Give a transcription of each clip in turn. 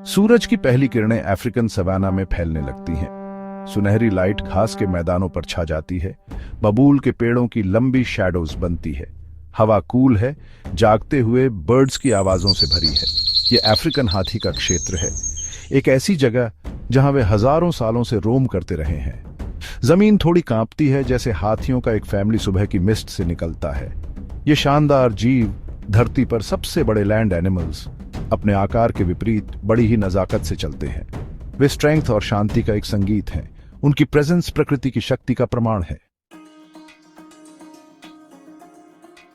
सूरज की पहली किरणें अफ्रीकन सवाना में फैलने लगती हैं। सुनहरी लाइट घास के मैदानों पर छा जाती है। बबूल के पेड़ों की लंबी शैडोज बनती है। हवा कूल है, जागते हुए बर्ड्स की आवाजों से भरी है। ये अफ्रीकन हाथी का क्षेत्र है, एक ऐसी जगह जहां वे हजारों सालों से रोम करते रहे हैं। जमीन थोड़ी कांपती है, जैसे हाथियों का एक फैमिली सुबह की मिस्ट से निकलता है। ये शानदार जीव धरती पर सबसे बड़े लैंड एनिमल्स अपने आकार के विपरीत बड़ी ही नजाकत से चलते हैं। वे स्ट्रेंथ और शांति का एक संगीत हैं। उनकी प्रेजेंस प्रकृति की शक्ति का प्रमाण है।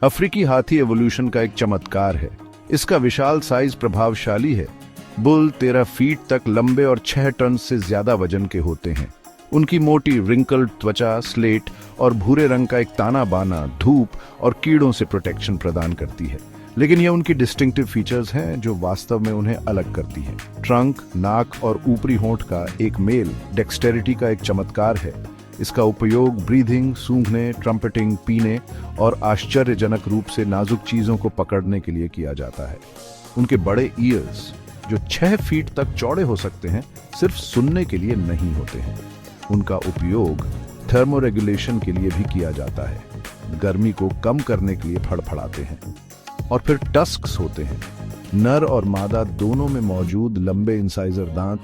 अफ्रीकी हाथी एवोल्यूशन का एक चमत्कार है। इसका विशाल साइज प्रभावशाली है। बुल 13 फीट तक लंबे और 6 टन से ज्यादा वजन के होते हैं। उनकी मोटी रिंकल्ड त्वचा स्लेट और भूरे रंग का एक ताना बाना धूप और कीड़ों से प्रोटेक्शन प्रदान करती है। लेकिन ये उनकी डिस्टिंक्टिव फीचर्स हैं जो वास्तव में उन्हें अलग करती हैं। ट्रंक, नाक और ऊपरी होंठ का एक मेल डेक्सटेरिटी का एक चमत्कार है। इसका उपयोग ब्रीथिंग, सूंघने, ट्रम्पेटिंग, पीने और आश्चर्यजनक रूप से नाजुक चीजों को पकड़ने के लिए किया जाता है। उनके बड़े ईयर्स जो 6 फीट तक चौड़े हो सकते हैं, सिर्फ सुनने के लिए नहीं होते हैं। उनका उपयोग थर्मोरेगुलेशन के लिए भी किया जाता है। गर्मी को कम करने के लिए फड़फड़ाते हैं। और फिर टस्क्स होते हैं, नर और मादा दोनों में मौजूद लंबे इंसाइजर दांत,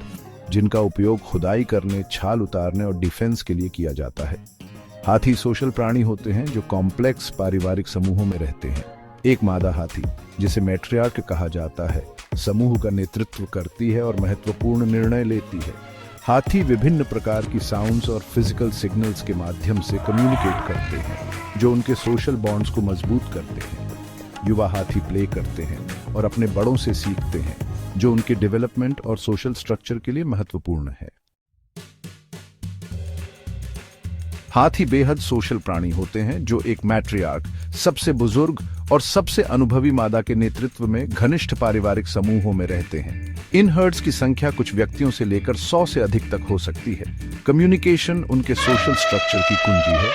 जिनका उपयोग खुदाई करने, छाल उतारने और डिफेंस के लिए किया जाता है। हाथी सोशल प्राणी होते हैं जो कॉम्प्लेक्स पारिवारिक समूहों में रहते हैं। एक मादा हाथी, जिसे मैट्रियार्क कहा जाता है, समूह का नेतृत्व करती है और महत्वपूर्ण निर्णय लेती है। हाथी विभिन्न प्रकार की साउंड्स और फिजिकल सिग्नल्स के माध्यम से कम्युनिकेट करते हैं, जो उनके सोशल बॉन्ड्स को मजबूत करते हैं। युवा हाथी प्ले करते हैं और अपने बड़ों से सीखते हैं, जो उनके डेवलपमेंट और सोशल स्ट्रक्चर के लिए महत्वपूर्ण है। हाथी बेहद सोशल प्राणी होते हैं जो एक मैट्रियार्क, सबसे बुजुर्ग और सबसे अनुभवी मादा के नेतृत्व में घनिष्ठ पारिवारिक समूहों में रहते हैं। इन हर्ड्स की संख्या कुछ व्यक्तियों से लेकर 100 से अधिक तक हो सकती है। कम्युनिकेशन उनके सोशल स्ट्रक्चर की कुंजी है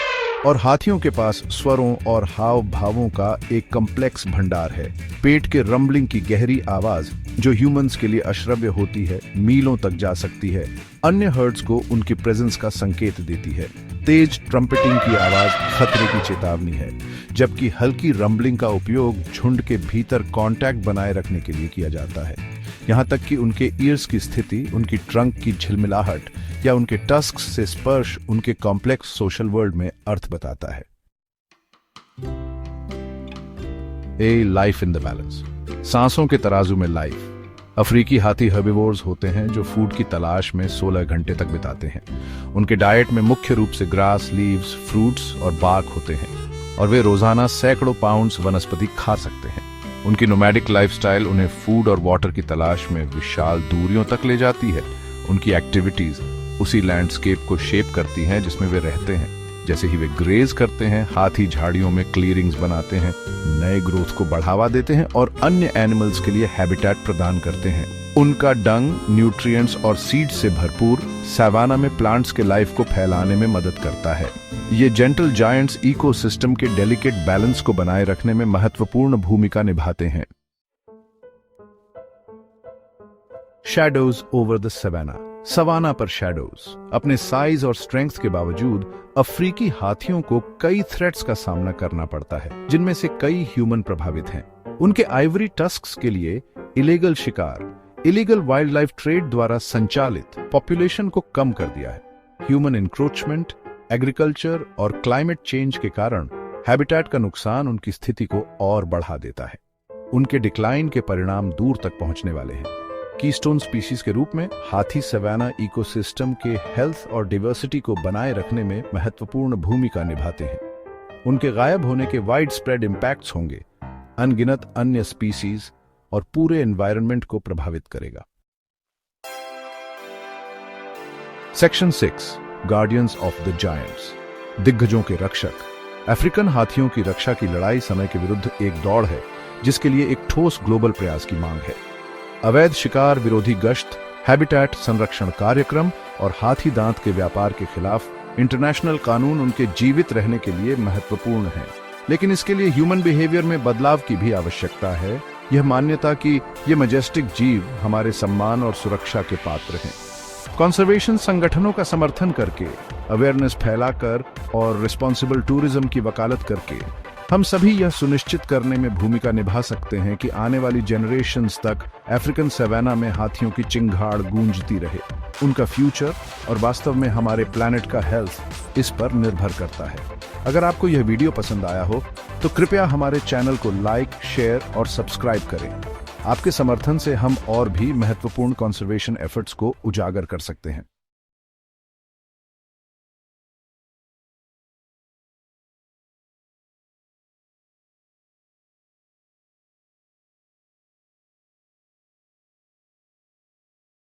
और हाथियों के पास स्वरों और हाव भावों का एक कॉम्प्लेक्स भंडार है। पेट के रंबलिंग की गहरी आवाज, जो ह्यूमंस के लिए अश्रव्य होती है, मीलों तक जा सकती है। अन्य हर्ड्स को उनकी प्रेजेंस का संकेत देती है। तेज ट्रम्पेटिंग की आवाज खतरे की चेतावनी है, जबकि हल्की रंबलिंग का उपयोग झुंड के भीतर कांटेक्ट बनाए रखने के लिए किया जाता है। यहाँ तक कि उनके ईयर्स की स्थिति, उनकी ट्रंक की झिलमिलाहट या उनके टस्क्स से स्पर्श उनके कॉम्प्लेक्स सोशल वर्ल्ड में अर्थ बताता है। ए लाइफ इन द बैलेंस, सांसों के तराजू में लाइफ। अफ्रीकी हाथी हर्बिवोर्स होते हैं जो फूड की तलाश में 16 घंटे तक बिताते हैं। उनके डाइट में मुख्य रूप से ग्रास, लीव्स, फ्रूट्स और बार्क होते हैं और वे रोजाना सैकड़ों पाउंड्स वनस्पति खा सकते हैं। उनकी नोमैडिक लाइफस्टाइल उन्हें फूड और वाटर की तलाश में विशाल दूरियों तक ले जाती है। उनकी एक्टिविटीज उसी लैंडस्केप को शेप करती हैं जिसमें वे रहते हैं। जैसे ही वे ग्रेज करते हैं, हाथी झाड़ियों में क्लियरिंग्स बनाते हैं, नए ग्रोथ को बढ़ावा देते हैं और अन्य एनिमल्स के लिए हैबिटेट प्रदान करते हैं। उनका डंग न्यूट्रिएंट्स और सीड से भरपूर सवाना में प्लांट्स के लाइफ को फैलाने में मदद करता है। ये जेंटल जायंट्स इकोसिस्टम के डेलिकेट बैलेंस को बनाए रखने में महत्वपूर्ण भूमिका निभाते हैं। Shadows over the savanna. Savanna पर शैडोज अपने साइज और स्ट्रेंथ के बावजूद अफ्रीकी हाथियों को कई थ्रेट्स का सामना करना पड़ता है, जिनमें से कई ह्यूमन प्रभावित हैं। उनके आइवरी टस्क्स के लिए इलीगल शिकार, इलीगल वाइल्ड लाइफ ट्रेड द्वारा संचालित पॉपुलेशन को कम कर दिया है। ह्यूमन इंक्रोचमेंट, एग्रीकल्चर और क्लाइमेट चेंज के कारण हैबिटेट का नुकसान उनकी स्थिति को और बढ़ा देता है। उनके डिक्लाइन के परिणाम दूर तक पहुंचने वाले हैं। कीस्टोन स्पीशीज के रूप में हाथी सवाना इकोसिस्टम के हेल्थ और डाइवर्सिटी को बनाए रखने में महत्वपूर्ण भूमिका निभाते हैं। उनके गायब होने के वाइड स्प्रेड इंपैक्ट्स होंगे, अनगिनत अन्य स्पीशीज और पूरे एनवायरनमेंट को प्रभावित करेगा। Section 6, guardians of the giants. दिग्गजों के रक्षक। अफ्रीकन हाथियों की रक्षा की लड़ाई समय के विरुद्ध एक दौड़ है, जिसके लिए एक ठोस ग्लोबल प्रयास की मांग है। अवैध शिकार विरोधी गश्त, हैबिटेट संरक्षण कार्यक्रम और हाथी दांत के व्यापार के खिलाफ इंटरनेशनल कानून उनके जीवित रहने के लिए महत्वपूर्ण हैं। लेकिन इसके लिए ह्यूमन बिहेवियर में बदलाव की भी आवश्यकता है। यह मान्यता कि ये मैजेस्टिक जीव हमारे सम्मान और सुरक्षा के पात्र हैं। कंजर्वेशन संगठनों का समर्थन करके, अवेयरनेस फैलाकर और रिस्पॉन्सिबल टूरिज्म की वकालत करके हम सभी यह सुनिश्चित करने में भूमिका निभा सकते हैं कि आने वाली जनरेशन्स तक अफ्रीकन सवाना में हाथियों की चिंगाड़ गूंजती रहे। उनका फ्यूचर और वास्तव में हमारे प्लैनेट का हेल्थ इस पर निर्भर करता है। अगर आपको यह वीडियो पसंद आया हो तो कृपया हमारे चैनल को लाइक, शेयर और सब्सक्राइब करें। आपके समर्थन से हम और भी महत्वपूर्ण कंजर्वेशन एफर्ट्स को उजागर कर सकते हैं।